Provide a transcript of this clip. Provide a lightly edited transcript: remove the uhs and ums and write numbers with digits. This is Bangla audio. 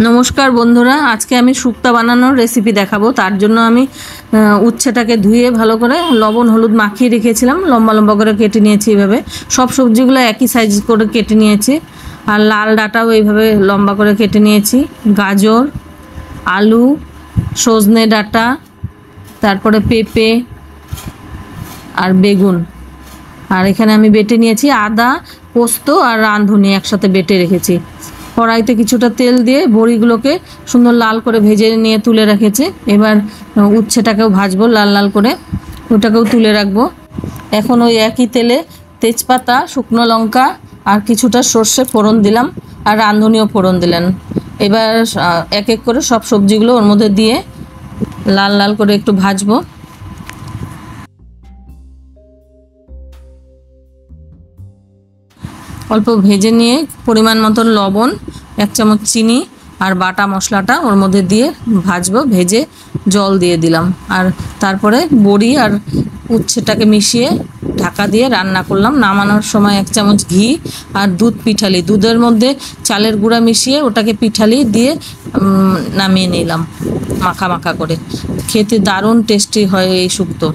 নমস্কার বন্ধুরা, আজকে আমি শুক্তা বানানোর রেসিপি দেখাবো। তার জন্য আমি উচ্ছেটাকে ধুয়ে ভালো করে লবণ হলুদ মাখিয়ে রেখেছিলাম, লম্বা লম্বা করে কেটে নিয়েছি। এইভাবে সব সবজিগুলো একই সাইজ করে কেটে নিয়েছি। আর লাল ডাঁটাও এইভাবে লম্বা করে কেটে নিয়েছি। গাজর, আলু, সজনে ডাঁটা, তারপরে পেঁপে আর বেগুন। আর এখানে আমি বেটে নিয়েছি আদা, পোস্ত আর রাঁধুনি একসাথে বেটে রেখেছি। কড়াইতে কিছুটা তেল দিয়ে বড়িগুলোকে সুন্দর লাল করে ভেজে নিয়ে তুলে রেখেছি। এবার উচ্ছেটাকেও ভাজবো লাল লাল করে, ওটাকেও তুলে রাখবো। এখন ওই একই তেলে তেজপাতা, শুকনো লঙ্কা আর কিছুটা সর্ষে ফোড়ন দিলাম, আর রাঁধুনিও ফোড়ন দিলেন। এবার এক এক করে সব সবজিগুলো ওর মধ্যে দিয়ে লাল লাল করে একটু ভাজবো। অল্প ভেজে নিয়ে পরিমাণ মতন লবণ, 1 চামচ চিনি আর বাটা মশলাটা ওর মধ্যে দিয়ে ভাজবো। ভেজে জল দিয়ে দিলাম, আর তারপরে বড়ি আর উচ্ছেটাকে মিশিয়ে ঢাকা দিয়ে রান্না করলাম। নামানোর সময় 1 চামচ ঘি আর দুধ পিঠালি, দুধের মধ্যে চালের গুঁড়া মিশিয়ে ওটাকে পিঠালি দিয়ে নামিয়ে নিলাম মাখা মাখা করে। খেতে দারুণ টেস্টি হয় এই শুক্তো।